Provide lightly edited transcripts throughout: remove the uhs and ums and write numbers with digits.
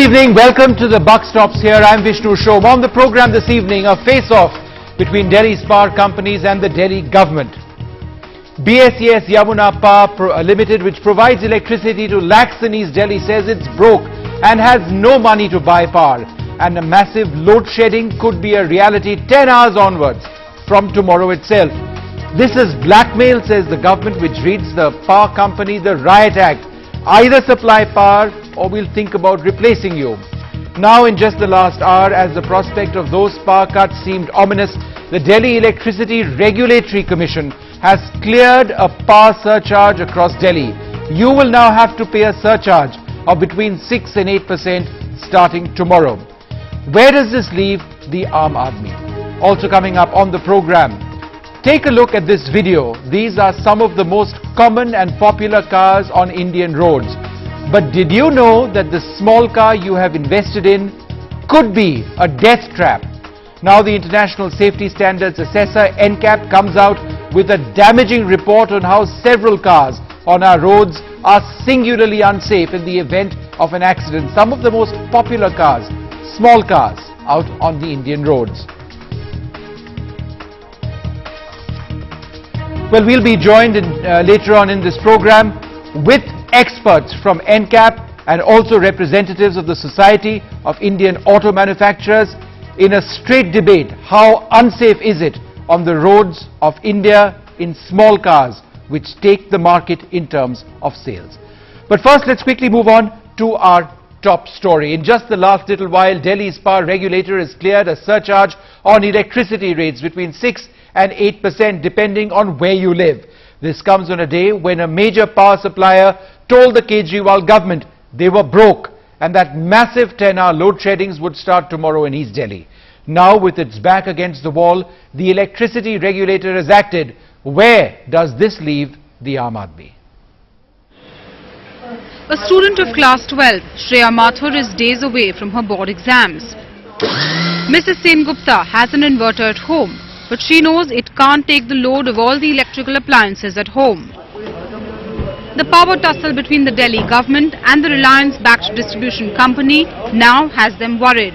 evening, welcome to the Buck Stops here. I'm Vishnu Shom. On the program this evening, a face-off between Delhi's power companies and the Delhi government. BSES Yamuna Power Limited, which provides electricity to lakhs in East Delhi, says it's broke and has no money to buy power. And a massive load shedding could be a reality 10 hours onwards from tomorrow itself. This is blackmail, says the government, which reads the power company the Riot Act. Either supply power or we'll think about replacing you. Now, in just the last hour, as the prospect of those power cuts seemed ominous, the Delhi Electricity Regulatory Commission has cleared a power surcharge across Delhi. You will now have to pay a surcharge of between 6 and 8% starting tomorrow. Where does this leave the Aam Aadmi? Also coming up on the program, take a look at this video. These are some of the most common and popular cars on Indian roads. But did you know that the small car you have invested in could be a death trap? Now the International Safety Standards Assessor NCAP comes out with a damaging report on how several cars on our roads are singularly unsafe in the event of an accident. Some of the most popular cars, small cars, out on the Indian roads. Well, we'll be joined later on in this program with experts from NCAP and also representatives of the Society of Indian Auto Manufacturers in a straight debate. How unsafe is it on the roads of India in small cars which take the market in terms of sales? But first, let's quickly move on to our top story. In just the last little while, Delhi's power regulator has cleared a surcharge on electricity rates between 6 and 8% depending on where you live. This comes on a day when a major power supplier told the Kejriwal government they were broke and that massive 10-hour load sheddings would start tomorrow in East Delhi. Now, with its back against the wall, the electricity regulator has acted. Where does this leave the Aam Aadmi? A student of class 12, Shreya Mathur, is days away from her board exams. Mrs. Sengupta has an inverter at home, but she knows it can't take the load of all the electrical appliances at home. The power tussle between the Delhi government and the Reliance-backed distribution company now has them worried.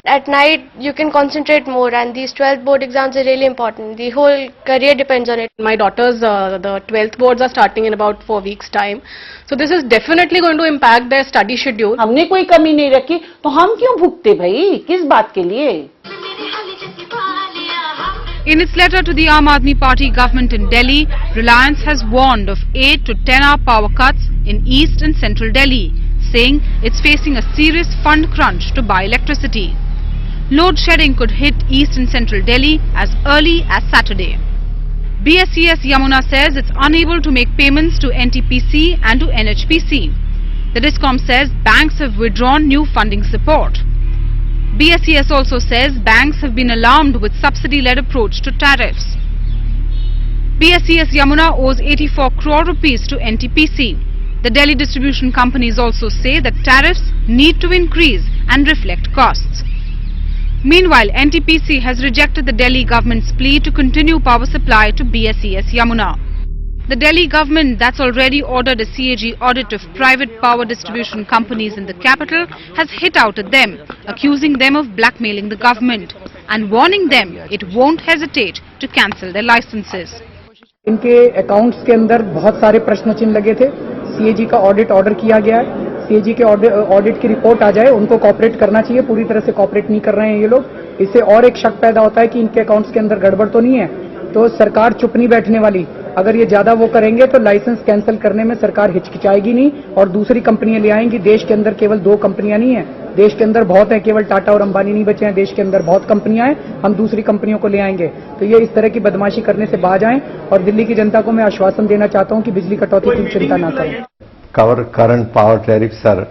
At night, you can concentrate more, and these 12th board exams are really important. The whole career depends on it. My daughter's the 12th boards are starting in about 4 weeks' time. So this is definitely going to impact their study schedule. हमने कोई कमी नहीं रखी, तो हम क्यों भुगते भाई? किस बात के लिए? In its letter to the Aam Aadmi Party government in Delhi, Reliance has warned of 8 to 10-hour power cuts in East and Central Delhi, saying it's facing a serious fund crunch to buy electricity. Load shedding could hit East and Central Delhi as early as Saturday. BSES Yamuna says it's unable to make payments to NTPC and to NHPC. The discom says banks have withdrawn new funding support. BSES also says banks have been alarmed with subsidy-led approach to tariffs. BSES Yamuna owes 84 crore rupees to NTPC. The Delhi distribution companies also say that tariffs need to increase and reflect costs. Meanwhile, NTPC has rejected the Delhi government's plea to continue power supply to BSES Yamuna. The Delhi government, that's already ordered a CAG audit of private power distribution companies in the capital, has hit out at them, accusing them of blackmailing the government and warning them it won't hesitate to cancel their licenses. इनके accounts के अंदर बहुत सारे प्रश्न चिन्ह लगे थे. CAG का ऑडिट ऑर्डर किया गया है. सीएजी के ऑडिट की रिपोर्ट आ जाए, उनको कॉपरेट करना चाहिए. पूरी तरह से कॉपरेट नहीं कर रहे हैं ये लोग. इससे और एक शक पैदा होता है कि इनके अकाउंट्स के अंदर गड़बड़ तो नहीं है. तो सरकार चुप नहीं बैठने वाली. अगर ये ज्यादा वो करेंगे तो लाइसेंस कैंसिल करने में सरकार हिचकिचाएगी नहीं और दूसरी कंपनियां ले आएंगी. देश के अंदर केवल 2 कंपनियां नहीं है, देश के अंदर बहुत है. केवल टाटा और अंबानी नहीं बचे हैं, देश के अंदर बहुत कंपनियां हैं. हम दूसरी कंपनियों को ले आएंगे. तो ये इस तरह की बदमाशी करने से बाज आएं. और दिल्ली की जनता को मैं आश्वासन देना चाहता हूं कि बिजली कटौती की चिंता न करें. Our current power tariffs are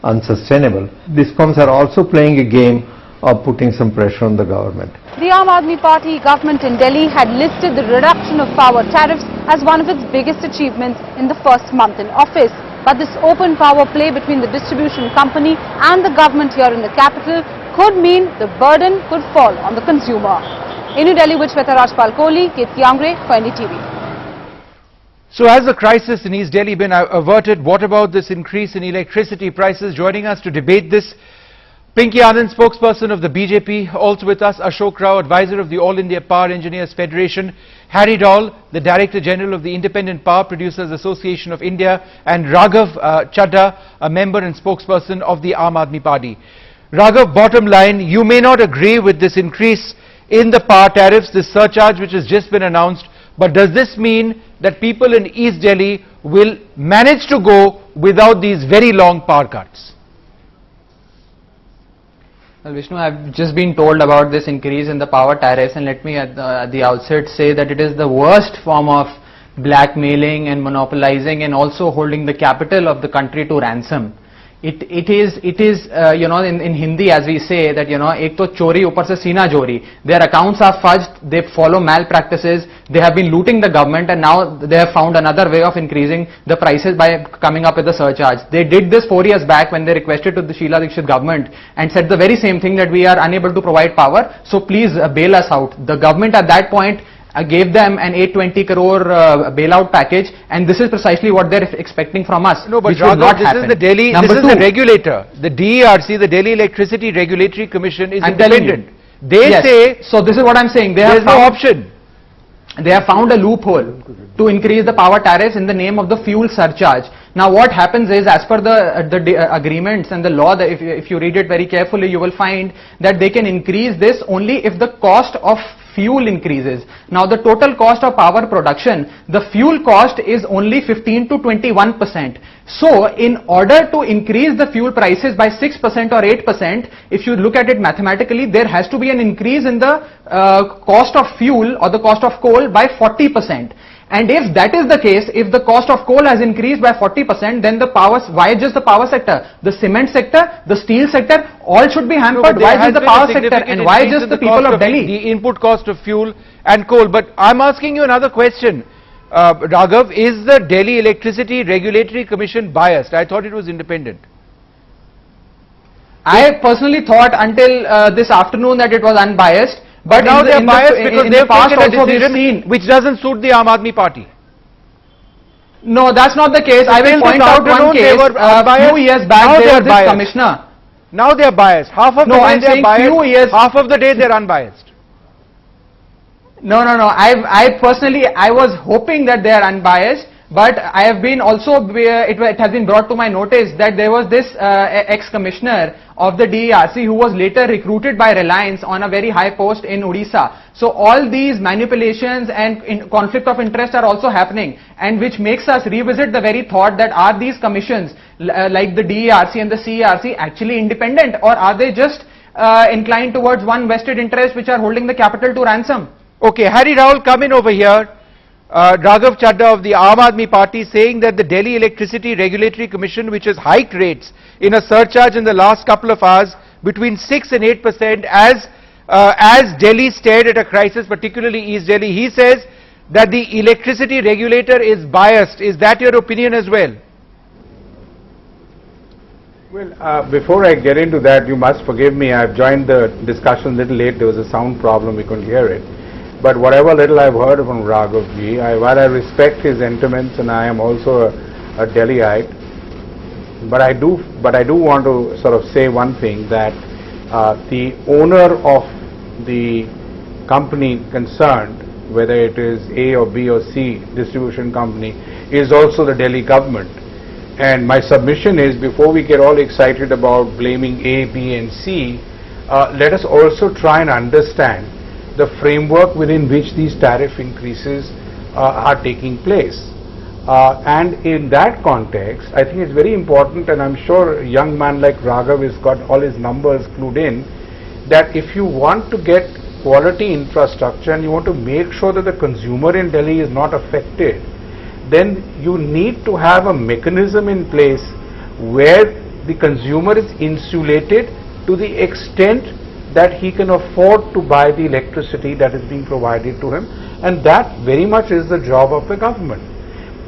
unsustainable. Discoms are also playing a game of putting some pressure on the government. The Aam Aadmi Party government in Delhi had listed the reduction of power tariffs as one of its biggest achievements in the first month in office. But this open power play between the distribution company and the government here in the capital could mean the burden could fall on the consumer. In New Delhi with Shweta Rajpal Kohli, Kirti Angre for NDTV. So has the crisis in East Delhi been averted? What about this increase in electricity prices? Joining us to debate this Pinky Anand, spokesperson of the BJP, also with us, Ashok Rao, advisor of the All India Power Engineers Federation, Harry Dole, the Director General of the Independent Power Producers Association of India, and Raghav Chadha, a member and spokesperson of the Aam Aadmi Party. Raghav, bottom line, you may not agree with this increase in the power tariffs, this surcharge which has just been announced, but does this mean that people in East Delhi will manage to go without these very long power cuts? Well, Vishnu, I've just been told about this increase in the power tariffs, and let me at the outset say that it is the worst form of blackmailing and monopolizing and also holding the capital of the country to ransom. It is you know, in Hindi as we say that, you know, ek to chori upar se sina jori. Their accounts are fudged, they follow malpractices, they have been looting the government, and now they have found another way of increasing the prices by coming up with a surcharge. They did this 4 years back when they requested to the Sheila Dikshit government and said the very same thing, that we are unable to provide power, so please bail us out. The government at that point gave them an 820 crore bailout package, and this is precisely what they're expecting from us. No, but which will not this happen. is the Delhi, this is the regulator. The DERC, the Delhi Electricity Regulatory Commission, is independent. They say, so this is what I'm saying. There's no option. They have found a loophole to increase the power tariffs in the name of the fuel surcharge. Now what happens is, as per the agreements and the law, that if you read it very carefully, you will find that they can increase this only if the cost of fuel increases. Now the total cost of power production, the fuel cost is only 15 to 21%. So in order to increase the fuel prices by 6% or 8%, if you look at it mathematically, there has to be an increase in the cost of fuel or the cost of coal by 40%. And if that is the case, if the cost of coal has increased by 40%, then the power, why just the power sector? The cement sector, the steel sector, all should be hampered. Why just the power sector, and why just the people of Delhi? The input cost of fuel and coal. But I'm asking you another question. Raghav, is the Delhi Electricity Regulatory Commission biased? I thought it was independent. I personally thought until this afternoon that it was unbiased. But now they are biased because they have taken a decision which doesn't suit the Aam Aadmi Party. No, that's not the case. I will point out one case. A few years back, there was this commissioner. Now they are biased. Half of the day they are biased, half of the day they are unbiased. No. I personally, I was hoping that they are unbiased. But I have been also, it has been brought to my notice that there was this ex-commissioner of the DERC who was later recruited by Reliance on a very high post in Odisha. So all these manipulations and conflict of interest are also happening, and which makes us revisit the very thought that are these commissions like the DERC and the CERC actually independent, or are they just inclined towards one vested interest which are holding the capital to ransom? Okay, Harry Rahul, come in over here. Raghav Chadha of the Aam Aadmi Party saying that the Delhi Electricity Regulatory Commission, which has hiked rates in a surcharge in the last couple of hours between 6 and 8% as Delhi stared at a crisis, particularly East Delhi, he says that the electricity regulator is biased. Is that your opinion as well? Well, before I get into that, you must forgive me. I've joined the discussion a little late. There was a sound problem. We couldn't hear it. But whatever little I've heard from Raghav ji, while I respect his sentiments, and I am also a Delhiite, but I do want to sort of say one thing, that the owner of the company concerned, whether it is A or B or C distribution company, is also the Delhi government. And my submission is, before we get all excited about blaming A, B and C, let us also try and understand the framework within which these tariff increases are taking place. And in that context, I think it's very important, and I'm sure a young man like Raghav has got all his numbers clued in, that if you want to get quality infrastructure and you want to make sure that the consumer in Delhi is not affected, then you need to have a mechanism in place where the consumer is insulated to the extent that he can afford to buy the electricity that is being provided to him, and that very much is the job of the government.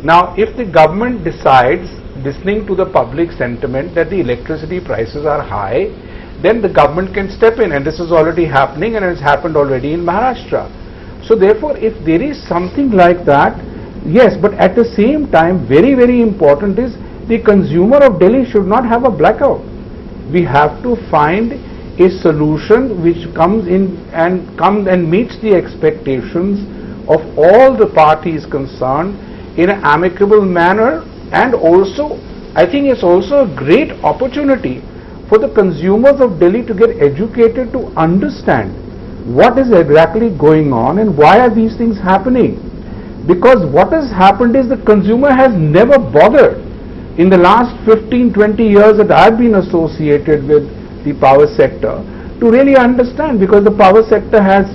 Now, if the government decides, listening to the public sentiment, that the electricity prices are high, then the government can step in, and this is already happening, and it has happened already in Maharashtra. So therefore, if there is something like that, yes, but at the same time, very, very important is the consumer of Delhi should not have a blackout. we have to find a solution which comes and meets the expectations of all the parties concerned in an amicable manner, and also I think it's also a great opportunity for the consumers of Delhi to get educated, to understand what is exactly going on and why are these things happening. Because what has happened is the consumer has never bothered in the last 15-20 years that I've been associated with the power sector to really understand, because the power sector has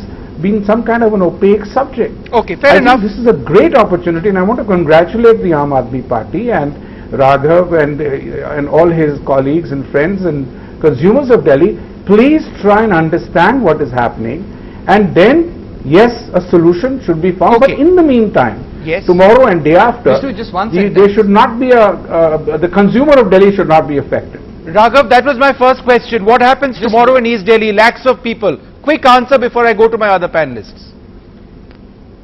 been some kind of an opaque subject. Okay, fair enough. This is a great opportunity, and I want to congratulate the Aam Aadmi Party and Raghav and all his colleagues and friends and consumers of Delhi. Please try and understand what is happening, and then yes, a solution should be found. Okay. But in the meantime, yes, tomorrow and day after, Just one they should not be the consumer of Delhi should not be affected. Raghav, that was my first question. What happens tomorrow in East Delhi? Lakhs of people. Quick answer before I go to my other panelists.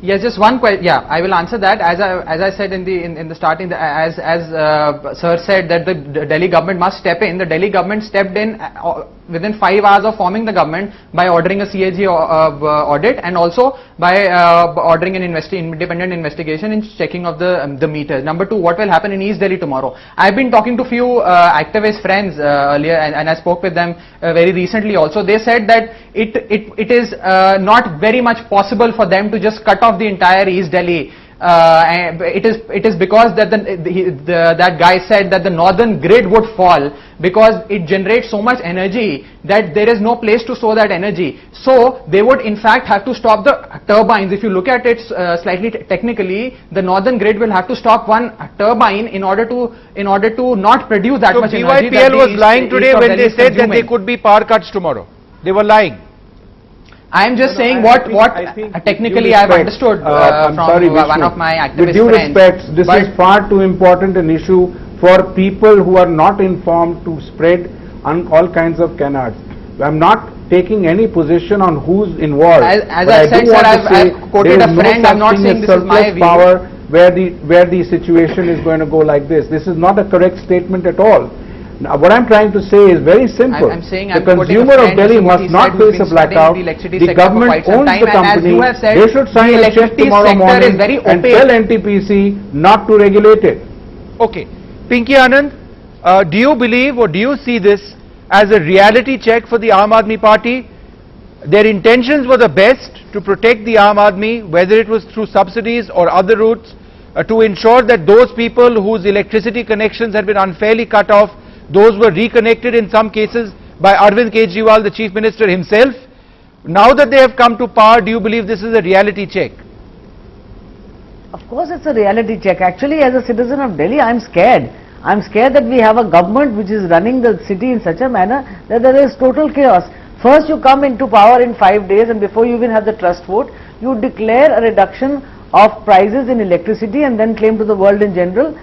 Yes, just one question. Yeah, I will answer that. As I said in the starting, as Sir said that the Delhi government must step in. The Delhi government stepped in within 5 hours of forming the government by ordering a CAG audit, and also by ordering an independent investigation and checking of the meters. Number two, what will happen in East Delhi tomorrow? I've been talking to few activist friends earlier, and I spoke with them very recently also. They said that it is not very much possible for them to just cut off the entire East Delhi. And it is because that that guy said that the northern grid would fall because it generates so much energy that there is no place to store that energy. So they would in fact have to stop the turbines. If you look at it slightly technically, the northern grid will have to stop one turbine in order to not produce that much energy. So BYPL was lying today when they said that there could be power cuts tomorrow. They were lying. I am just saying what technically I have understood from one of my activist friends. With due respect, this is far too important an issue for people who are not informed to spread all kinds of canards. I am not taking any position on who's involved. As I said, sir, I've quoted a friend. I'm not saying this is my view. Power where the situation is going to go like this. This is not a correct statement at all. Now, what I'm trying to say is very simple. The consumer of Delhi must not face a blackout. The government owns the company. They should sign a check tomorrow morning and tell NTPC not to regulate it. Okay. Pinky Anand, do you believe or do you see this as a reality check for the Aam Aadmi Party? Their intentions were the best to protect the Aam Aadmi, whether it was through subsidies or other routes, to ensure that those people whose electricity connections had been unfairly cut off, those were reconnected in some cases by Arvind Kejriwal, the Chief Minister himself. Now that they have come to power, do you believe this is a reality check? Of course it's a reality check. Actually, as a citizen of Delhi, I'm scared. I'm scared that we have a government which is running the city in such a manner that there is total chaos. First you come into power in 5 days, and before you even have the trust vote, you declare a reduction of prices in electricity and then claim to the world in general,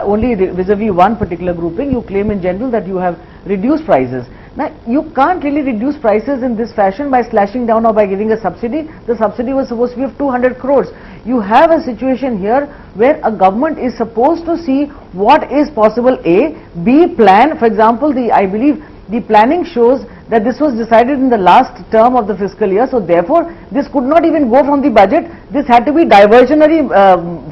only vis-a-vis one particular grouping, you claim in general that you have reduced prices. Now, you can't really reduce prices in this fashion by slashing down or by giving a subsidy. The subsidy was supposed to be of 200 crores. You have a situation here where a government is supposed to see what is possible, A, B, plan. For example, I believe the planning shows that this was decided in the last term of the fiscal year, so therefore this could not even go from the budget. This had to be diversionary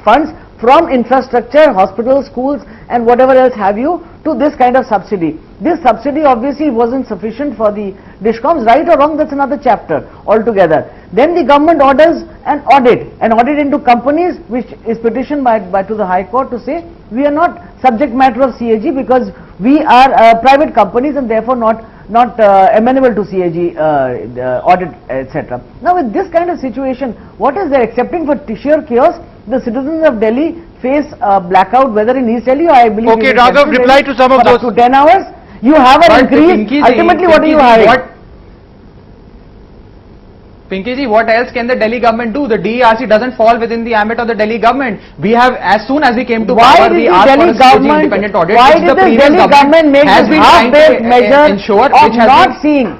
funds from infrastructure, hospitals, schools and whatever else have you, to this kind of subsidy. This subsidy obviously wasn't sufficient for the discoms, right or wrong, that's another chapter altogether. Then the government orders an audit into companies, which is petitioned to the High Court to say we are not subject matter of CAG because we are private companies and therefore not amenable to CAG audit, etc. Now with this kind of situation, what is there? Accepting for sheer chaos, the citizens of Delhi face a blackout, whether in East Delhi or I believe okay, Raghav, reply to some of those. Up to 10 hours, you have an increase. Ultimately, what are you having? Pinky ji, what else can the Delhi government do? The DERC doesn't fall within the ambit of the Delhi government. We have, as soon as we came to power, we asked for a CAG independent audit. Why did the Delhi government make this half-baked measure of not seeing?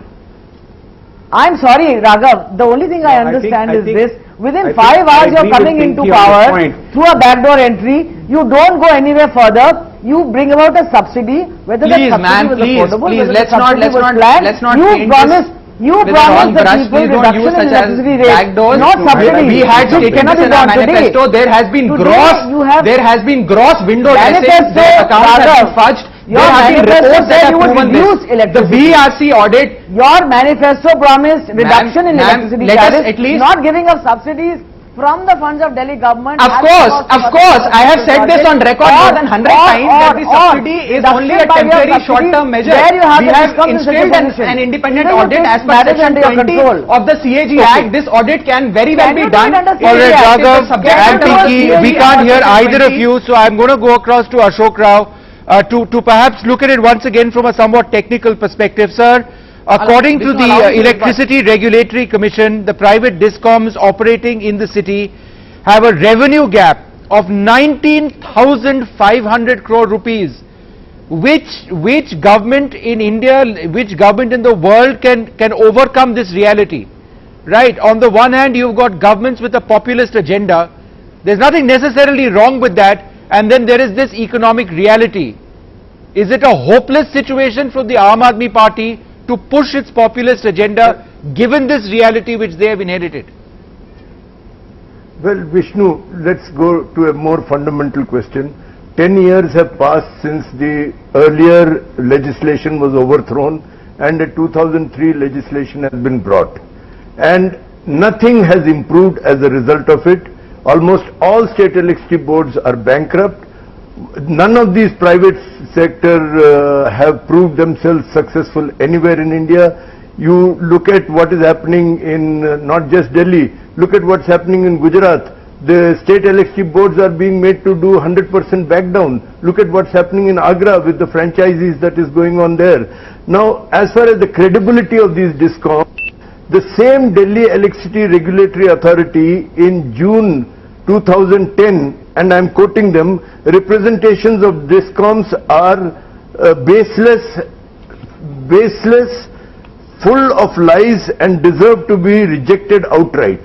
I'm sorry, Raghav, the only thing I understand is this. Within 5 hours you are coming into power through a backdoor entry, you don't go anywhere further, you bring about a subsidy, whether Please, that ma'am, subsidy was affordable, please, whether let's the not- subsidy let's was not- planned, let's not you paint promised, with you a promised wrong the brush. people Please don't reduction use in such as electricity rate, backdoors. not subsidy. We had This stated cannot this be in our done today. manifesto. There has been Today you have there has been gross window dressing. Manifesto, The accounts have been Raghav, fudged. your There have been manifesto reports that said have you would proven reduce this. The electricity. BRC audit. Your manifesto promised reduction in ma'am, electricity let us charges, at least- not giving up subsidies from the funds of Delhi government. Of course, I have said this on record more than 100 times that the subsidy is only a temporary short-term measure. We have instilled an independent audit as per section 20 of the CAG Act. This audit can very well be done. All right, Raghav and Pinky, we can't hear either of you, so I'm going to go across to Ashok Rao to perhaps look at it once again from a somewhat technical perspective. Sir, according to the Electricity Regulatory Commission, the private discoms operating in the city have a revenue gap of 19,500 crore rupees. Which government in India, which government in the world can overcome this reality? Right, on the one hand you've got governments with a populist agenda. There's nothing necessarily wrong with that, and then there is this economic reality. Is it a hopeless situation for the Aam Aadmi Party to push its populist agenda given this reality which they have inherited? Well, Vishnu, let's go to a more fundamental question. 10 years have passed since the earlier legislation was overthrown and a 2003 legislation has been brought. And nothing has improved as a result of it. Almost all state electricity boards are bankrupt. None of these private sector have proved themselves successful anywhere in India. You look at what is happening in not just Delhi, look at what's happening in Gujarat. The state electricity boards are being made to do 100% back down. Look at what's happening in Agra with the franchisees that is going on there. Now, as far as the credibility of these discoms, the same Delhi Electricity Regulatory Authority in June 2010, and I'm quoting them, representations of discoms are baseless, full of lies and deserve to be rejected outright.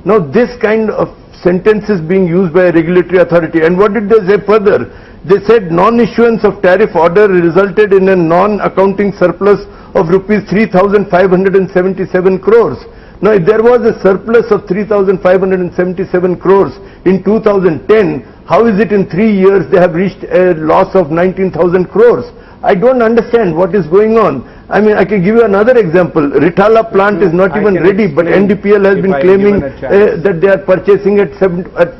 Now this kind of sentence is being used by a regulatory authority, and what did they say further? They said non-issuance of tariff order resulted in a non-accounting surplus of rupees 3,577 crores. Now if there was a surplus of 3,577 crores in 2010, how is it in 3 years they have reached a loss of 19,000 crores? I don't understand what is going on. I mean, I can give you another example. Rithala plant is not even ready, but NDPL has been claiming that they are purchasing at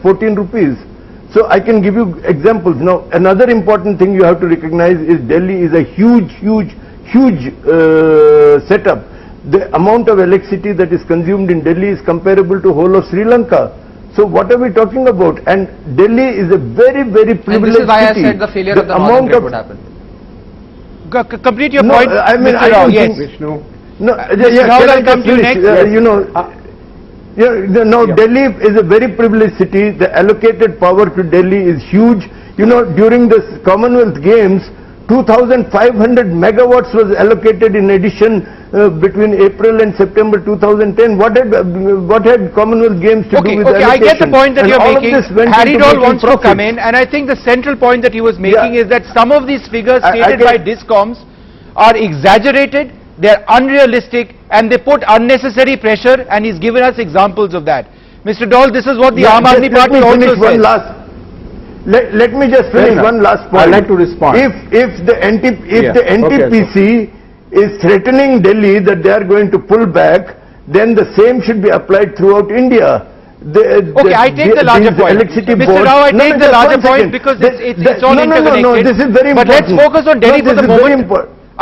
14 rupees. So I can give you examples. Now, another important thing you have to recognize is Delhi is a huge setup. The amount of electricity that is consumed in Delhi is comparable to whole of Sri Lanka. So what are we talking about? And Delhi is a very privileged city. And this is why I said the failure of the northern grid would happen. Complete your point. I mean, Mr. Rao, yes. Vishnu. Delhi is a very privileged city. The allocated power to Delhi is huge. You know, during the Commonwealth Games, 2,500 megawatts was allocated in addition between April and September 2010. What had Commonwealth Games to do with allocation? I get the point that and you're all making. of this went Harry into Dole making wants to come in, and I think the central point that he was making is that some of these figures stated by discoms are exaggerated, they're unrealistic, and they put unnecessary pressure, and he's given us examples of that. Mr. Dole, this is what the Aam Aadmi Party also says. Let me just finish one last point. I'd like to respond. If the NTPC is threatening Delhi that they are going to pull back, then the same should be applied throughout India. I take the larger point. Mr. Rao, I take the larger point because it's all interconnected. No, this is very important. But let's focus on Delhi for the moment.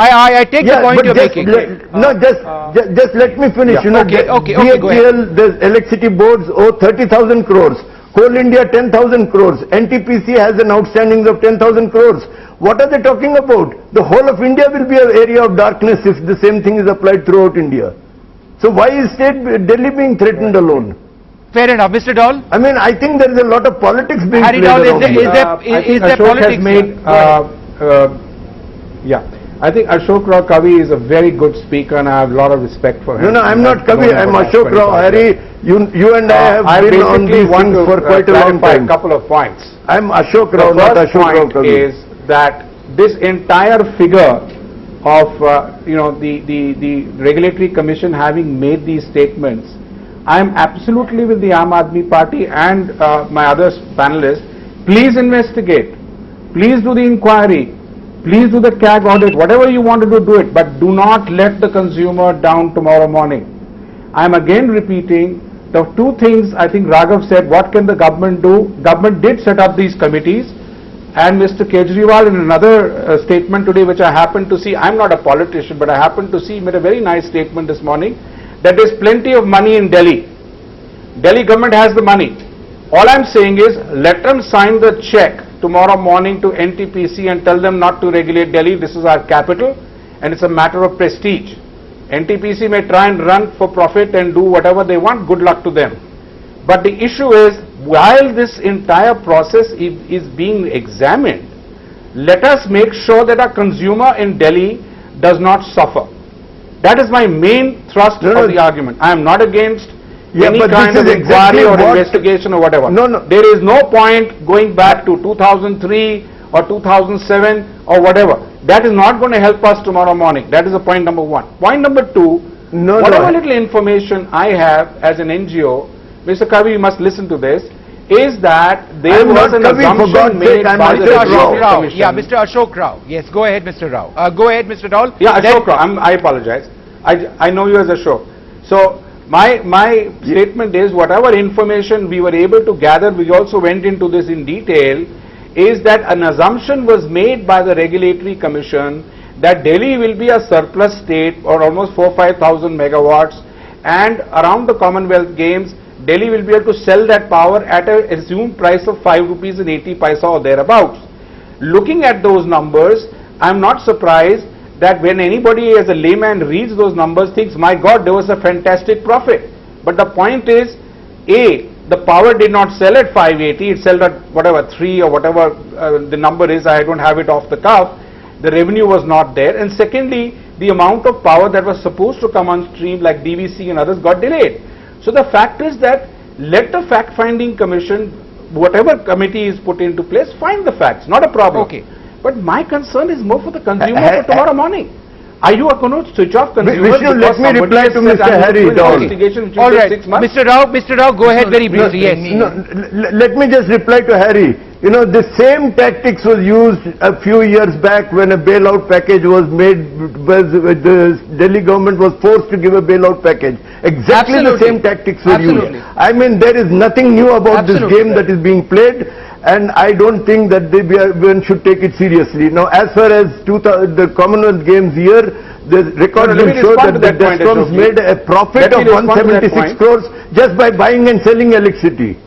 I take the point you're making. Just let me finish. BHEL, the electricity boards owe 30,000 crores. Coal India 10,000 crores. NTPC has an outstanding of 10,000 crores. What are they talking about? The whole of India will be an area of darkness if the same thing is applied throughout India. So why is Delhi being threatened alone? Fair enough. Mr. Dole? I mean, I think there is a lot of politics being Harry played Dole, around. is there politics? I think Ashok Rao Kavi is a very good speaker and I have a lot of respect for him. No, I'm not Kavi, I'm Ashok Rao. Harry, you and I have been on these things for quite a long time. A couple of points. I'm Ashok Rao, not Ashok Rao Kavi. The first point is that this entire figure of the Regulatory Commission having made these statements, I am absolutely with the Aam Aadmi Party and my other panelists. Please investigate, please do the inquiry, please do the CAG audit, whatever you want to do it, but do not let the consumer down tomorrow morning. I am again repeating the two things I think Raghav said. What can the government do? Government did set up these committees, and Mr. Kejriwal in another statement today, which I happened to see, I am not a politician, but I happened to see, made a very nice statement this morning that there is plenty of money in Delhi. Delhi government has the money. All I am saying is, let them sign the check tomorrow morning to NTPC and tell them not to regulate Delhi. This is our capital and it's a matter of prestige. NTPC may try and run for profit and do whatever they want. Good luck to them. But the issue is, while this entire process is being examined, let us make sure that a consumer in Delhi does not suffer. That is my main thrust of the argument. I am not against any kind of inquiry or investigation or whatever. There is no point going back to 2003 or 2007 or whatever. That is not going to help us tomorrow morning. That is the point number one. Point number two, whatever little information I have as an NGO, Mr. Kavi, you must listen to this, is that there was an assumption made by the Regulatory Commission. Yeah, Mr. Ashok Rao. Yes, go ahead, Mr. Rao. Go ahead, Mr. Raul. Yeah, Ashok Rao. I apologize. I know you as Ashok. So, my statement is, whatever information we were able to gather, we also went into this in detail, is that an assumption was made by the Regulatory Commission that Delhi will be a surplus state or almost 4,000-5,000 megawatts, and around the Commonwealth Games, Delhi will be able to sell that power at an assumed price of 5 rupees and 80 paisa or thereabouts. Looking at those numbers, I am not surprised that when anybody as a layman reads those numbers, thinks, my God, there was a fantastic profit. But the point is, A, the power did not sell at 580, it sold at whatever 3 or whatever the number is, I don't have it off the cuff. The revenue was not there. And secondly, the amount of power that was supposed to come on stream like DVC and others got delayed. So the fact is that let the fact-finding commission, whatever committee is put into place, find the facts, not a problem. Okay. But my concern is more for the consumer for tomorrow morning. Are you going to switch off consumers? Vishnu, let me reply to Mr. Harry. All right, Mr. Rao, go ahead very briefly. Yes. Let me just reply to Harry. You know, the same tactics was used a few years back when a bailout package was made, the Delhi government was forced to give a bailout package. Exactly the same tactics were used. I mean, there is nothing new about this game that is being played, and I don't think that one should take it seriously. Now, as far as the Commonwealth Games here, the records will show that the discoms made a profit of 176 crores just by buying and selling electricity.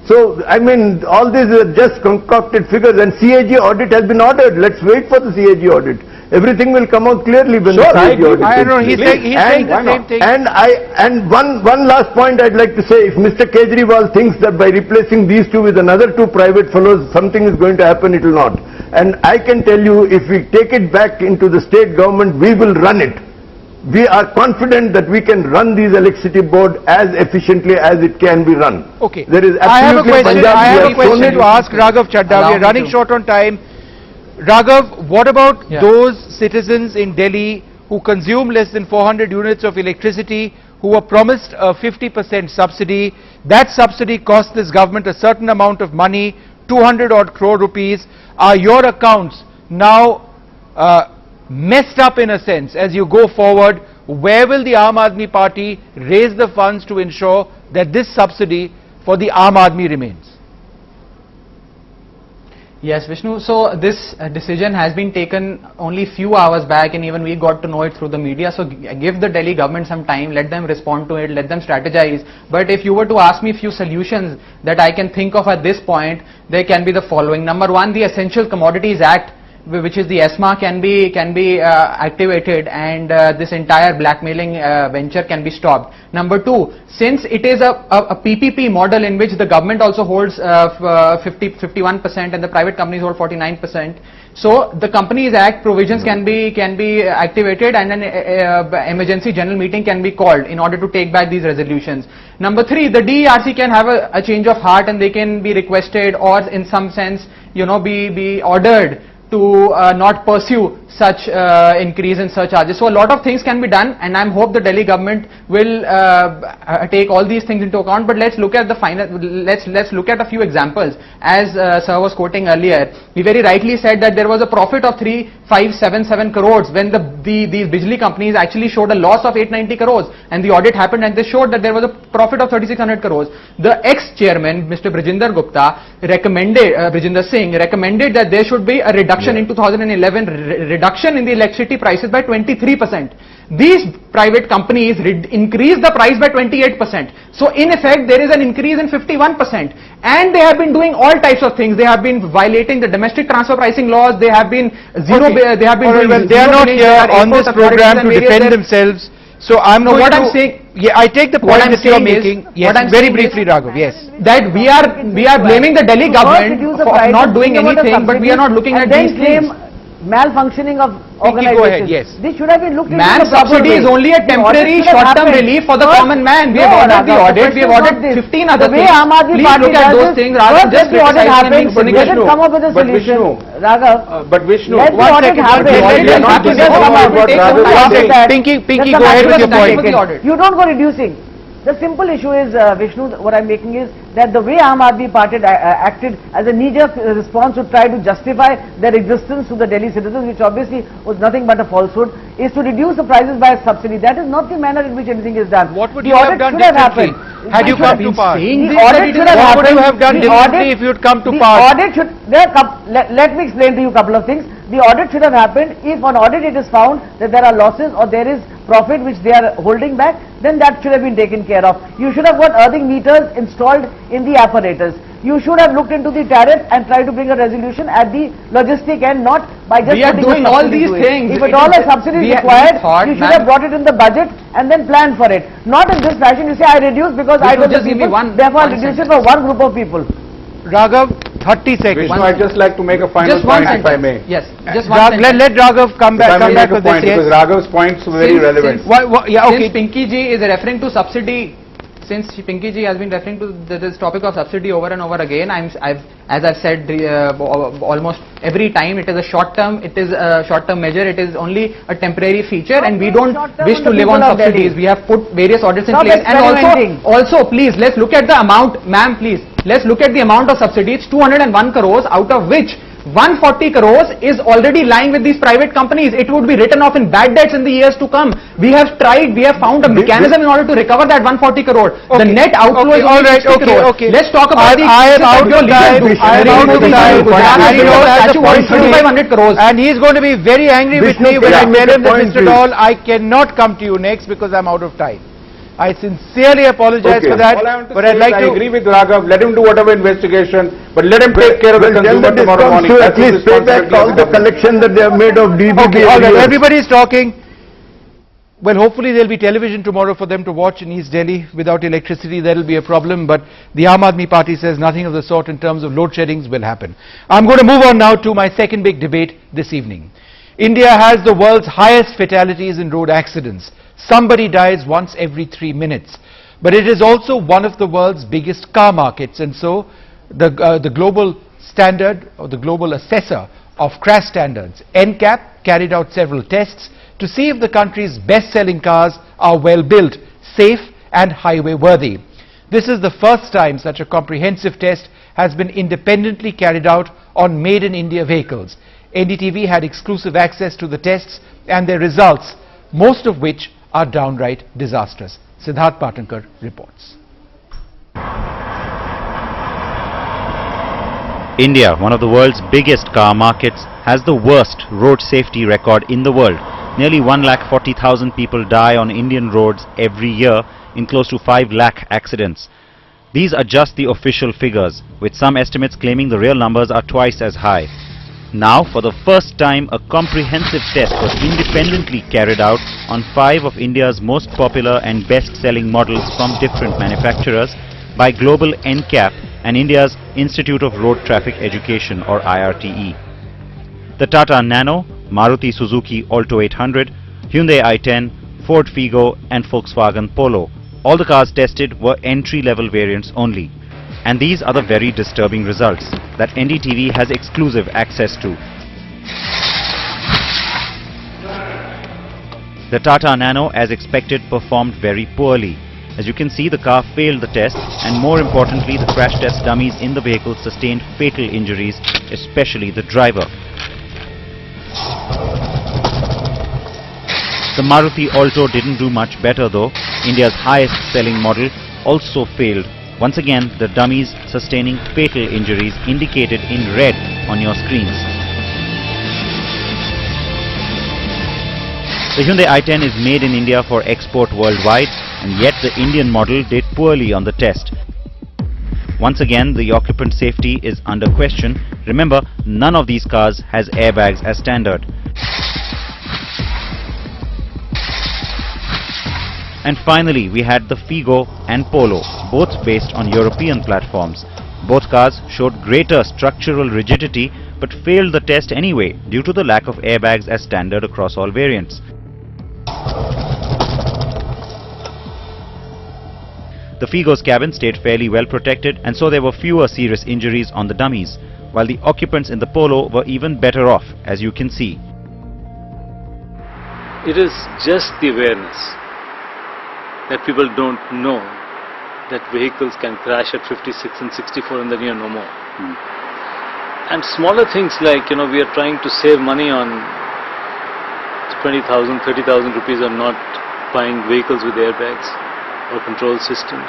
So, I mean, all these are just concocted figures, and CAG audit has been ordered. Let's wait for the CAG audit. Everything will come out clearly when the CAG audit I don't know, he's saying the same thing. And one last point I'd like to say, if Mr. Kejriwal thinks that by replacing these two with another two private fellows, something is going to happen, it will not. And I can tell you, if we take it back into the state government, we will run it. We are confident that we can run these electricity board as efficiently as it can be run. Okay. There is I have a question to ask Raghav Chadda. We are running short on time. Raghav, what about those citizens in Delhi who consume less than 400 units of electricity, who were promised a 50% subsidy? That subsidy cost this government a certain amount of money, 200 odd crore rupees. Are your accounts now messed up in a sense as you go forward? Where will the Aam Aadmi Party raise the funds to ensure that this subsidy for the Aam Aadmi remains? Yes, Vishnu. So this decision has been taken only few hours back, and even we got to know it through the media. So give the Delhi government some time, let them respond to it, let them strategize. But if you were to ask me few solutions that I can think of at this point, there can be the following. Number one, the Essential Commodities Act, which is the ESMA, can be activated, and this entire blackmailing venture can be stopped. Number two, since it is a PPP model in which the government also holds 51% and the private companies hold 49%, so the Companies Act provisions can be activated, and an emergency general meeting can be called in order to take back these resolutions. Number three, the DERC can have a change of heart, and they can be requested, or in some sense, be ordered to not pursue such increase in surcharges. So a lot of things can be done, and I hope the Delhi government will take all these things into account. But let's look at the final. Let's look at a few examples. As sir was quoting earlier, we very rightly said that there was a profit of 3577 crores when these Bijli companies actually showed a loss of 890 crores, and the audit happened and they showed that there was a profit of 3600 crores. The ex-chairman, Mr. Brijinder Singh recommended that there should be a reduction in 2011, reduction in the electricity prices by 23%. These private companies increased the price by 28%. So in effect, there is an increase in 51%. And they have been doing all types of things. They have been violating the domestic transfer pricing laws. They have been they have been. Well, they are not here on this program to defend themselves. So I'm no, going what to, I'm saying. Yeah, I take the point that you are making. Yes, very briefly, Raghav. Yes, that we are blaming the Delhi government for not doing anything, but we are not looking at these things. Malfunctioning of organizations. Go ahead, yes. This should have been looked into. Man, subsidy is only a temporary short-term relief for the common man. We have ordered the audit, we have ordered 15 other things. Please look at those things rather than just criticizing and being cynical. Let it come up with a solution. Raghav, but Vishnu, let the audit happen. Pinky, go ahead with your point. You don't go reducing. The simple issue is, Vishnu, what I'm making is that the way Aam Aadmi Party acted as a knee-jerk response to try to justify their existence to the Delhi citizens, which obviously was nothing but a falsehood, is to reduce the prices by a subsidy. That is not the manner in which anything is done. What would you have done differently had you come to power? The audit should have happened. What would you have done differently if you had come to power? The audit should, let me explain to you a couple of things. The audit should have happened if on audit it is found that there are losses or there is profit which they are holding back, then that should have been taken care of. You should have got earthing meters installed in the apparatus. You should have looked into the tariff and tried to bring a resolution at the logistic end, not by just putting doing all these things. If at all a subsidy is required, you should have brought it in the budget and then planned for it. Not in this fashion. You say I reduce because I don't people, therefore I reduce it for one group of people. Raghav, 30 seconds. Vishnu, I'd just like to make a final point if I may. Yes, just one sentence. Let Raghav come back with this. Because Raghav's points are very relevant. Since Pinky ji is referring to subsidy, since Pinky ji has been referring to this topic of subsidy over and over again, as I've said almost every time, it is a short-term measure. It is only a temporary feature, and we don't wish to live on subsidies. We have put various audits in place, and also, please, let's look at the amount, ma'am. Please, let's look at the amount of subsidy. It's 201 crores, out of which 140 crores is already lying with these private companies. It would be written off in bad debts in the years to come. We have tried, we have found a mechanism in order to recover that 140 crore. The net outflow is only 60 crore. Let's talk about I am out of time. 3,500 crores. And he is going to be very angry with me when I tell him that, Mr. Doll, I cannot come to you next because I'm out of time. I sincerely apologize for that, but I'd like to... I agree with Raghav. Let him do whatever investigation, but let him take care of the consumer tomorrow morning. At least pay back all the collection that they have made of DBB. Okay, all right, everybody is talking. Well, hopefully there will be television tomorrow for them to watch in East Delhi. Without electricity, there will be a problem, but the Aam Aadmi Party says nothing of the sort in terms of load sheddings will happen. I'm going to move on now to my second big debate this evening. India has the world's highest fatalities in road accidents. Somebody dies once every 3 minutes. But it is also one of the world's biggest car markets, and so the global standard, or the global assessor of crash standards, NCAP, carried out several tests to see if the country's best-selling cars are well built, safe and highway worthy. This is the first time such a comprehensive test has been independently carried out on made-in-India vehicles. NDTV had exclusive access to the tests and their results, most of which are downright disastrous. Siddharth Patankar reports. India, one of the world's biggest car markets, has the worst road safety record in the world. Nearly 1,40,000 people die on Indian roads every year in close to 5 lakh accidents. These are just the official figures, with some estimates claiming the real numbers are twice as high. Now, for the first time, a comprehensive test was independently carried out on 5 of India's most popular and best-selling models from different manufacturers by global NCAP and India's Institute of Road Traffic Education, or IRTE. The Tata Nano, Maruti Suzuki Alto 800, Hyundai i10, Ford Figo and Volkswagen Polo. All the cars tested were entry-level variants only. And these are the very disturbing results that NDTV has exclusive access to. The Tata Nano, as expected, performed very poorly. As you can see, the car failed the test, and more importantly, the crash test dummies in the vehicle sustained fatal injuries, especially the driver. The Maruti Alto didn't do much better though. India's highest selling model also failed. Once again, the dummies sustaining fatal injuries indicated in red on your screens. The Hyundai i10 is made in India for export worldwide, and yet the Indian model did poorly on the test. Once again, the occupant safety is under question. Remember, none of these cars has airbags as standard. And finally, we had the Figo and Polo, both based on European platforms. Both cars showed greater structural rigidity but failed the test anyway due to the lack of airbags as standard across all variants. The Figo's cabin stayed fairly well protected, and so there were fewer serious injuries on the dummies, while the occupants in the Polo were even better off, as you can see. It is just the awareness that people don't know that vehicles can crash at 56 and 64 and then no more. And smaller things like, we are trying to save money on 20,000, 30,000 rupees on not buying vehicles with airbags or control systems.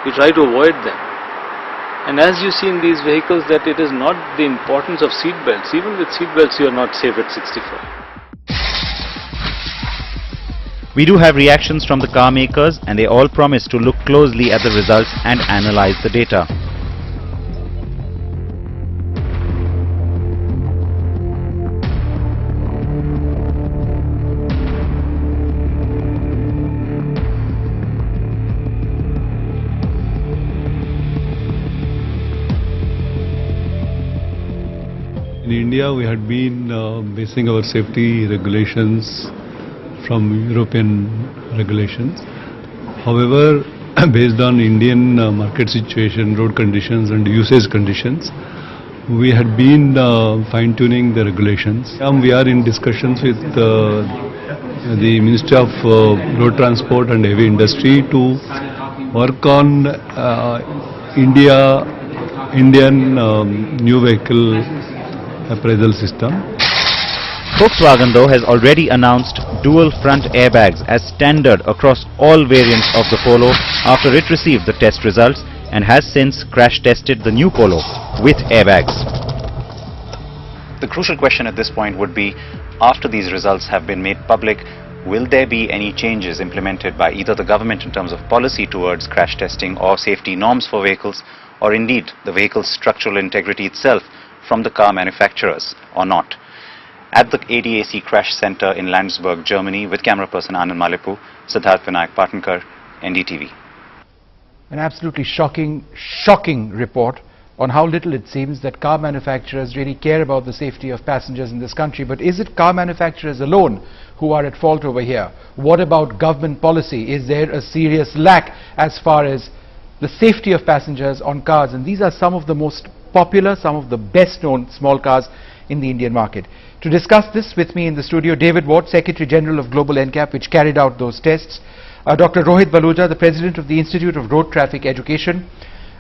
We try to avoid them. And as you see in these vehicles that it is not the importance of seat belts. Even with seat belts you are not safe at 64. We do have reactions from the car makers, and they all promise to look closely at the results and analyze the data. In India, we had been basing our safety regulations from European regulations. However, based on Indian market situation, road conditions and usage conditions, we had been fine-tuning the regulations. We are in discussions with the Ministry of Road Transport and Heavy Industry to work on Indian new vehicle appraisal system. Volkswagen though has already announced dual front airbags as standard across all variants of the Polo after it received the test results, and has since crash tested the new Polo with airbags. The crucial question at this point would be, after these results have been made public, will there be any changes implemented by either the government in terms of policy towards crash testing or safety norms for vehicles, or indeed the vehicle's structural integrity itself from the car manufacturers or not? At the ADAC Crash Center in Landsberg, Germany, with camera person Anand Malipu, Siddharth Vinayak Patankar, NDTV. An absolutely shocking report on how little it seems that car manufacturers really care about the safety of passengers in this country. But is it car manufacturers alone who are at fault over here? What about government policy? Is there a serious lack as far as the safety of passengers on cars? And these are some of the most popular, some of the best known small cars in the Indian market. To discuss this with me in the studio, David Ward, Secretary General of Global NCAP, which carried out those tests, Dr. Rohit Baluja, the President of the Institute of Road Traffic Education,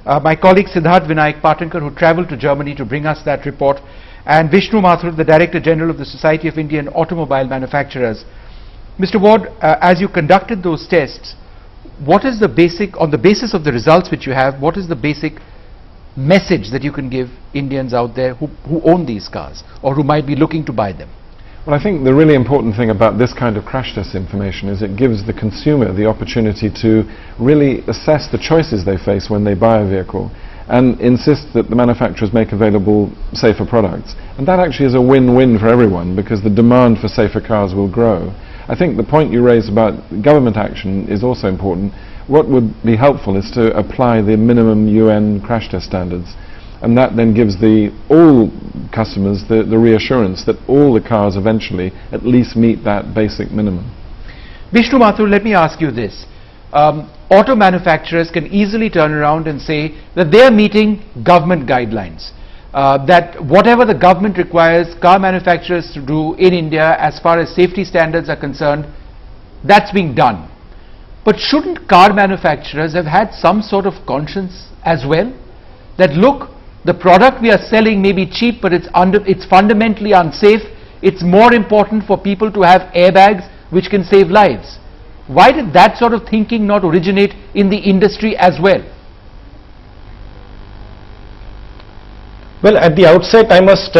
my colleague Siddharth Vinayak Patankar, who travelled to Germany to bring us that report, and Vishnu Mathur, the Director General of the Society of Indian Automobile Manufacturers. Mr. Ward, as you conducted those tests, what is the basic, on the basis of the results which you have, what is the basic message that you can give Indians out there who own these cars or who might be looking to buy them? Well, I think the really important thing about this kind of crash test information is it gives the consumer the opportunity to really assess the choices they face when they buy a vehicle and insist that the manufacturers make available safer products. And that actually is a win-win for everyone, because the demand for safer cars will grow. I think the point you raise about government action is also important. What would be helpful is to apply the minimum UN crash test standards, and that then gives all customers the reassurance that all the cars eventually at least meet that basic minimum. Vishnu Mathur, let me ask you this. Auto manufacturers can easily turn around and say that they are meeting government guidelines, that whatever the government requires car manufacturers to do in India as far as safety standards are concerned, That's being done. But shouldn't car manufacturers have had some sort of conscience as well? That look, the product we are selling may be cheap, but it's fundamentally unsafe. It's more important for people to have airbags which can save lives. Why did that sort of thinking not originate in the industry as well? Well, at the outset, I must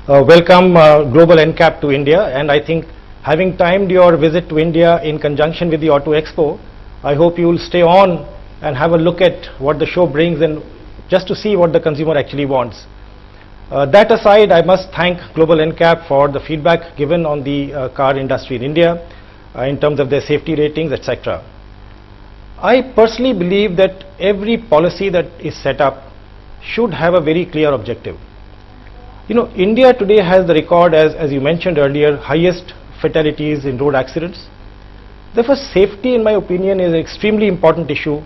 welcome Global NCAP to India, and I think having timed your visit to India in conjunction with the Auto Expo, I hope you will stay on and have a look at what the show brings and just to see what the consumer actually wants. That aside, I must thank Global NCAP for the feedback given on the car industry in India in terms of their safety ratings, etc. I personally believe that every policy that is set up should have a very clear objective. You know, India today has the record, as you mentioned earlier, highest fatalities in road accidents. Therefore, safety, in my opinion, is an extremely important issue,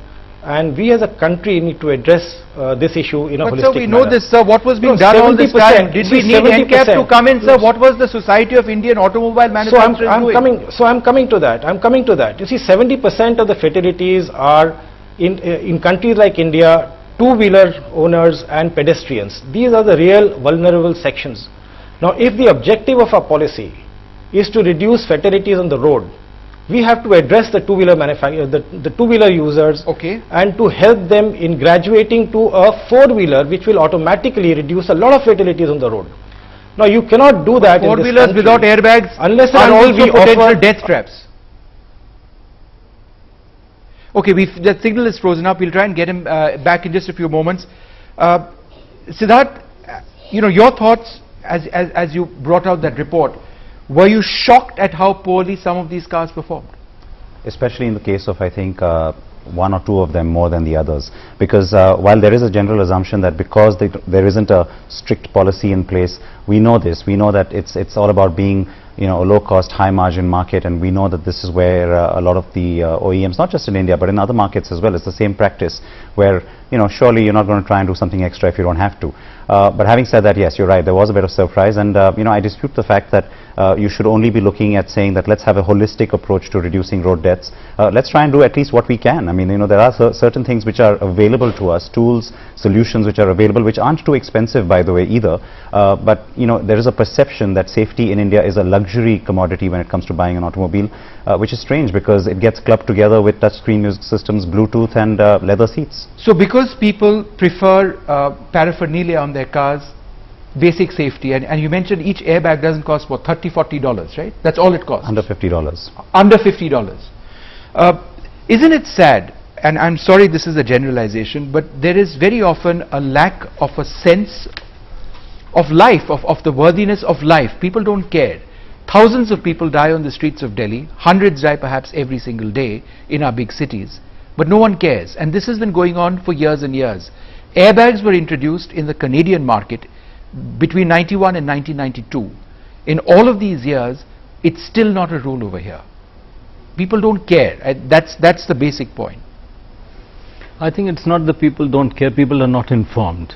and we as a country need to address this issue in a holistic manner. But sir, we know this, sir. What was being done all this time? Did we need NCAP to come in, sir? What was the Society of Indian Automobile Manufacturers doing? I'm coming to that. You see, 70% of the fatalities are in countries like India, two-wheeler owners and pedestrians. These are the real vulnerable sections. Now, if the objective of our policy is to reduce fatalities on the road, we have to address the two-wheeler the two-wheeler users, and to help them in graduating to a four-wheeler, which will automatically reduce a lot of fatalities on the road. Now, you cannot do that. Four-wheelers without airbags unless are and also until we potential offer death traps. Okay, the signal is frozen up. We'll try and get him back in just a few moments. Siddharth, you know, your thoughts as you brought out that report. Were you shocked at how poorly some of these cars performed? Especially in the case of, I think, one or two of them more than the others. Because while there is a general assumption that because there isn't a strict policy in place, we know this. We know that it's all about being, you know, a low-cost, high-margin market, and we know that this is where a lot of the OEMs, not just in India, but in other markets as well, it's the same practice where, you know, surely you're not going to try and do something extra if you don't have to. But having said that, yes, you're right, there was a bit of surprise, and you know, I dispute the fact that you should only be looking at saying that let's have a holistic approach to reducing road deaths. Let's try and do at least what we can. I mean, you know, there are certain things which are available to us, tools, solutions which are available, which aren't too expensive, by the way, either. But, you know, there is a perception that safety in India is a luxury commodity when it comes to buying an automobile, which is strange because it gets clubbed together with touchscreen music systems, Bluetooth and leather seats. So because people prefer paraphernalia on their cars, basic safety, and you mentioned each airbag doesn't cost what, $30–40, right? That's all it costs. Under $50. Under $50. Isn't it sad, and I'm sorry this is a generalization, but there is very often a lack of a sense of life, of the worthiness of life. People don't care. Thousands of people die on the streets of Delhi, hundreds die perhaps every single day in our big cities, but no one cares, and this has been going on for years and years. Airbags were introduced in the Canadian market between 91 and 1992. In all of these years, it's still not a rule over here. People don't care. That's the basic point. I think it's not the people don't care, people are not informed.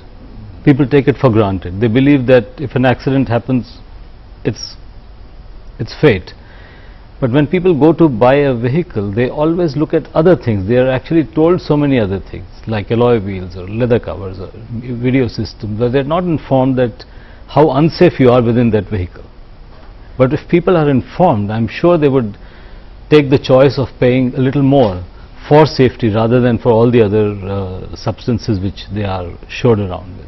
People take it for granted. They believe that if an accident happens, it's fate. But when people go to buy a vehicle, they always look at other things. They are actually told so many other things, like alloy wheels or leather covers or video systems, but they're not informed that how unsafe you are within that vehicle. But if people are informed, I'm sure they would take the choice of paying a little more for safety rather than for all the other substances which they are showed around with.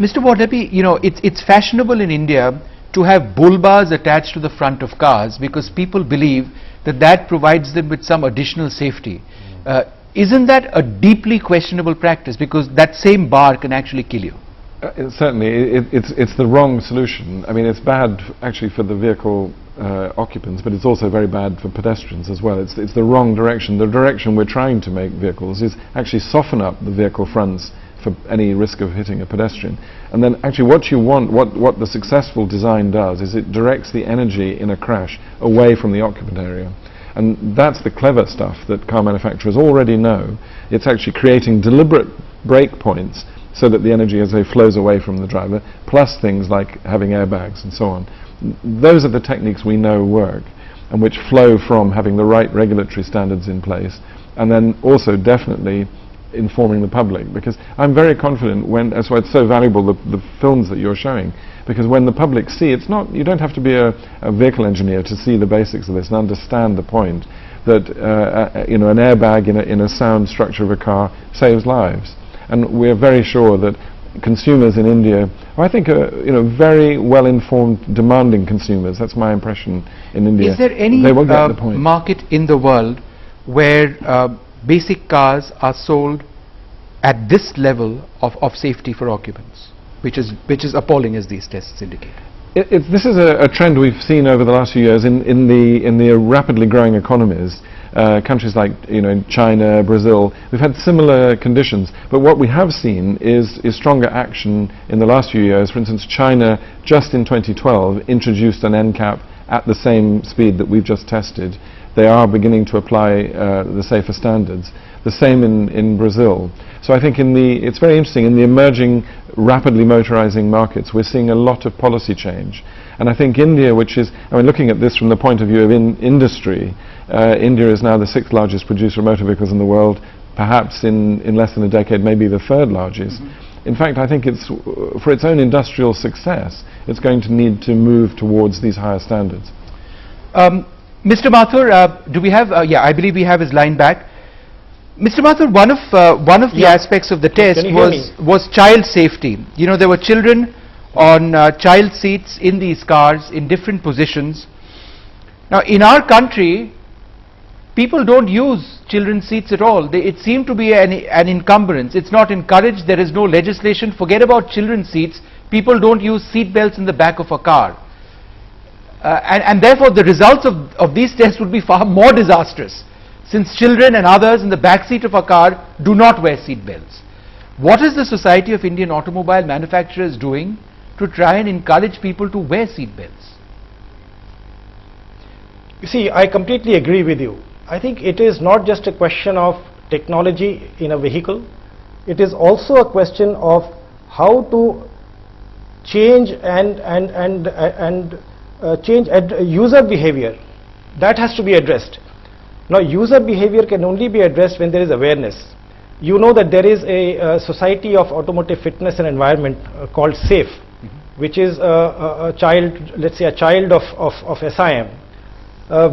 Mr. Wadhapi, you know, it's fashionable in India to have bull bars attached to the front of cars because people believe that that provides them with some additional safety. Isn't that a deeply questionable practice, because that same bar can actually kill you? Certainly, it's the wrong solution. I mean, it's bad actually for the vehicle occupants, but it's also very bad for pedestrians as well. It's the wrong direction. The direction we're trying to make vehicles is actually soften up the vehicle fronts for any risk of hitting a pedestrian. And then actually what you want, what the successful design does is it directs the energy in a crash away from the occupant area. And that's the clever stuff that car manufacturers already know. It's actually creating deliberate break points so that the energy as it flows away from the driver, plus things like having airbags and so on. Those are the techniques we know work. and which flow from having the right regulatory standards in place, and then also definitely informing the public, because I'm very confident that's why it's so valuable, the films that you're showing, because when the public see, it's not, you don't have to be a vehicle engineer to see the basics of this and understand the point that an airbag in a sound structure of a car saves lives. And we're very sure that consumers in India, I think are very well informed, demanding consumers. That's my impression in India. Is there any they will get the point. market in the world where basic cars are sold at this level of safety for occupants, which is appalling, as these tests indicate? This is a trend we've seen over the last few years in the rapidly growing economies. Countries like China, Brazil, we've had similar conditions, but what we have seen is stronger action in the last few years. For instance, China just in 2012 introduced an NCAP at the same speed that we've just tested. They are beginning to apply the safer standards. The same in Brazil. So I think it's very interesting, in the emerging, rapidly motorizing markets, we're seeing a lot of policy change. And I think India, which is, looking at this from the point of view of industry, India is now the 6th largest producer of motor vehicles in the world, perhaps in less than a decade, maybe the 3rd largest. In fact, I think it's, for its own industrial success, it's going to need to move towards these higher standards. Mr. Mathur, do we have, I believe we have his line back. Mr. Mathur, one of the aspects of the test was child safety. There were children on child seats in these cars in different positions. Now, in our country, people don't use children's seats at all. It seemed to be an encumbrance. It's not encouraged. There is no legislation. Forget about children's seats. People don't use seat belts in the back of a car. And therefore, the results of these tests would be far more disastrous, since children and others in the back seat of a car do not wear seat belts. What is the Society of Indian Automobile Manufacturers doing to try and encourage people to wear seat belts? You see, I completely agree with you. I think it is not just a question of technology in a vehicle. It is also a question of how to change change user behavior. That has to be addressed. Now, user behavior can only be addressed when there is awareness. You know that there is a Society of Automotive Fitness and Environment called SAFE, which is a child, let's say a child of SIM.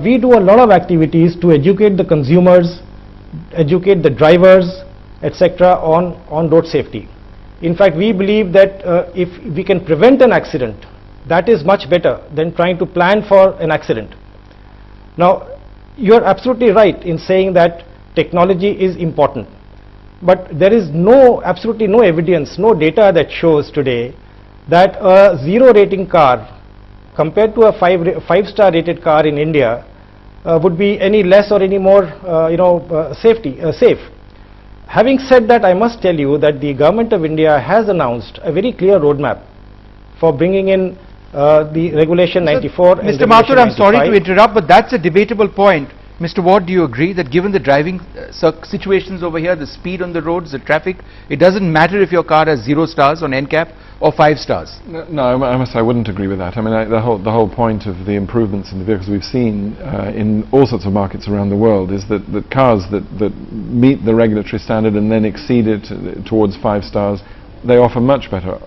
We do a lot of activities to educate the consumers, educate the drivers, etc. on road safety. In fact, we believe that if we can prevent an accident, that is much better than trying to plan for an accident. Now, you are absolutely right in saying that technology is important, but there is absolutely no evidence, no data that shows today that a 0 rating car compared to a 5-star rated car in India would be any less or any more safe. Having said that, I must tell you that the Government of India has announced a very clear roadmap for bringing in the Regulation 94 and Mr. Mathur, I'm sorry to interrupt, but that's a debatable point. Mr. Ward, do you agree that given the driving situations over here, the speed on the roads, the traffic, it doesn't matter if your car has 0 stars on NCAP or 5 stars? No, I must say I wouldn't agree with that. The whole point of the improvements in the vehicles we've seen in all sorts of markets around the world is that cars that meet the regulatory standard and then exceed it towards 5 stars, they offer much better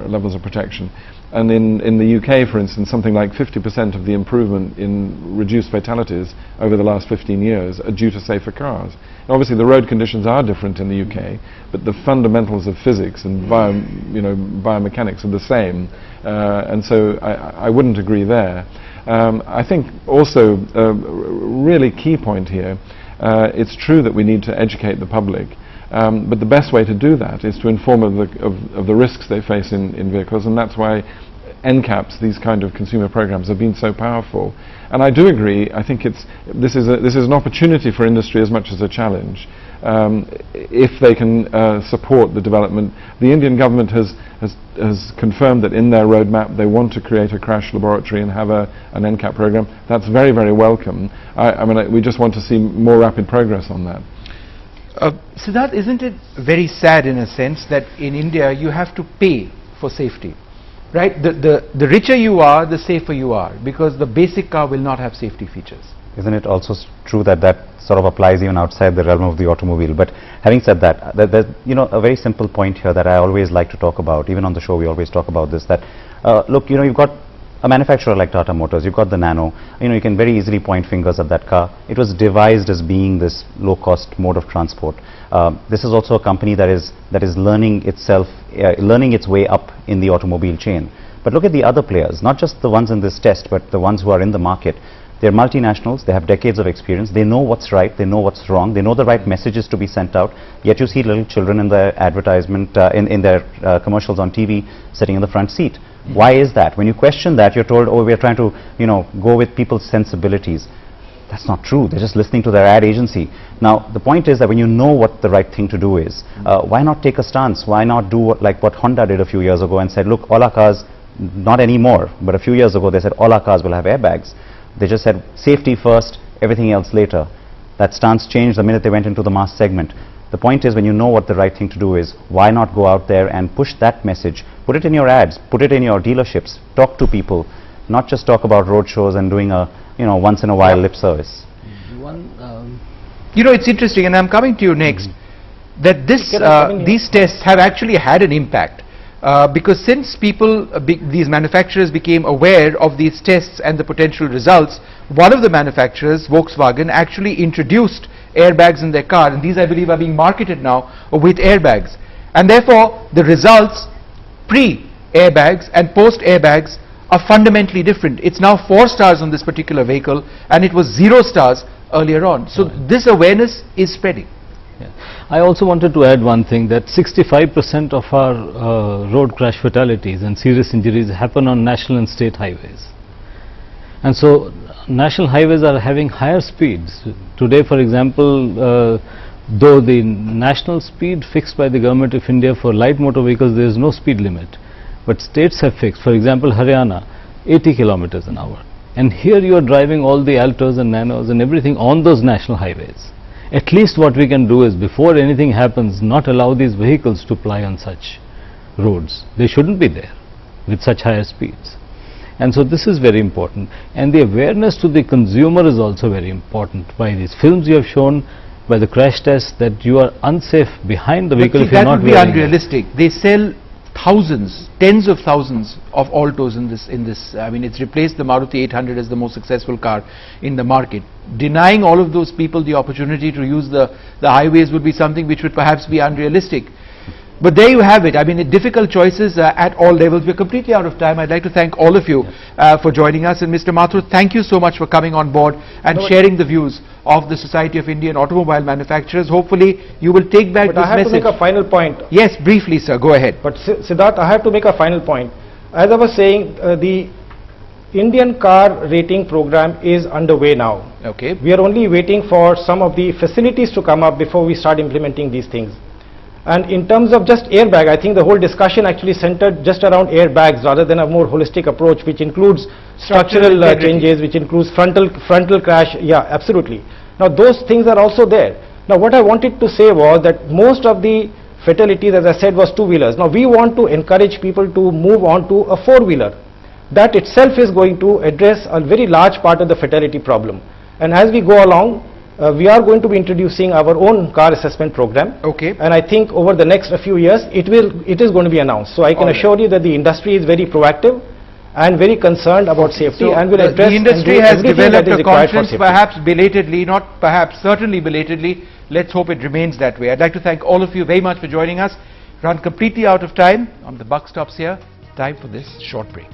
levels of protection. And in the UK, for instance, something like 50% of the improvement in reduced fatalities over the last 15 years are due to safer cars. Now, obviously, the road conditions are different in the UK, but the fundamentals of physics and biomechanics are the same, and so I wouldn't agree there. I think also a really key point here, it's true that we need to educate the public. But the best way to do that is to inform of the risks they face in vehicles, and that's why NCAPs, these kind of consumer programs, have been so powerful. And I do agree. I think this is an opportunity for industry as much as a challenge. If they can support the development, the Indian government has confirmed that in their roadmap they want to create a crash laboratory and have an NCAP program. That's very, very welcome. We just want to see more rapid progress on that. Siddharth, isn't it very sad in a sense that in India you have to pay for safety? right? The richer you are, the safer you are, because the basic car will not have safety features. Isn't it also true that that sort of applies even outside the realm of the automobile? But having said that, there's a very simple point here that I always like to talk about. Even on the show, we always talk about this. That look, you've got a manufacturer like Tata Motors, you've got the Nano. You can very easily point fingers at that car. It was devised as being this low-cost mode of transport. This is also a company that is learning itself, learning its way up in the automobile chain. But look at the other players, not just the ones in this test, but the ones who are in the market. They're multinationals, they have decades of experience, they know what's right, they know what's wrong, they know the right messages to be sent out, yet you see little children in their advertisement, in their commercials on TV sitting in the front seat. Why is that? When you question that, you're told, oh, we're trying to, go with people's sensibilities. That's not true. They're just listening to their ad agency. Now, the point is that when you know what the right thing to do is, why not take a stance? Why not do what Honda did a few years ago and said, look, all our cars, not anymore, but a few years ago, they said all our cars will have airbags. They just said safety first, everything else later. That stance changed the minute they went into the mass segment. The point is, when you know what the right thing to do is, why not go out there and push that message, put it in your ads, put it in your dealerships, talk to people, not just talk about road shows and doing a, once in a while lip service. It's interesting, and I'm coming to you next, that these tests have actually had an impact. Because since these manufacturers became aware of these tests and the potential results, one of the manufacturers, Volkswagen, actually introduced airbags in their car, and these I believe are being marketed now with airbags. And therefore the results pre-airbags and post-airbags are fundamentally different. It's now 4 stars on this particular vehicle, and it was 0 stars earlier on. So this awareness is spreading. I also wanted to add one thing, that 65% of our road crash fatalities and serious injuries happen on national and state highways. And so national highways are having higher speeds. Today, for example, though the national speed fixed by the government of India for light motor vehicles, there is no speed limit. But states have fixed, for example, Haryana, 80 kilometers an hour. And here you are driving all the Altos and Nanos and everything on those national highways. At least what we can do is, before anything happens, not allow these vehicles to ply on such roads. They shouldn't be there with such higher speeds. And so this is very important. And the awareness to the consumer is also very important. By these films you have shown, by the crash tests, that you are unsafe behind the vehicle if you are not wearing it. That would be unrealistic. They sell thousands, tens of thousands of Altos in this. I mean, it's replaced the Maruti 800 as the most successful car in the market. Denying all of those people the opportunity to use the highways would be something which would perhaps be unrealistic. But there you have it. I mean, difficult choices at all levels. We're completely out of time. I'd like to thank all of you for joining us. And Mr. Mathur, thank you so much for coming on board and sharing the views of the Society of Indian Automobile Manufacturers. Hopefully, you will take back this message. But I have to make a final point. Yes, briefly, sir. Go ahead. But Siddharth, I have to make a final point. As I was saying, the Indian car rating program is underway now. Okay. We are only waiting for some of the facilities to come up before we start implementing these things. And in terms of just airbag, I think the whole discussion actually centered just around airbags rather than a more holistic approach, which includes structural changes, which includes frontal crash. Yeah, absolutely. Now those things are also there. Now what I wanted to say was that most of the fatalities, as I said, was two-wheelers. Now we want to encourage people to move on to a four-wheeler. That itself is going to address a very large part of the fatality problem. And as we go along, we are going to be introducing our own car assessment program. Okay. And I think over the next few years, it is going to be announced. So I can assure you that the industry is very proactive and very concerned about safety, and will address the industry has developed a conscience, perhaps belatedly, not perhaps, certainly belatedly. Let's hope it remains that way. I'd like to thank all of you very much for joining us. Run completely out of time. The buck stops here. Time for this short break.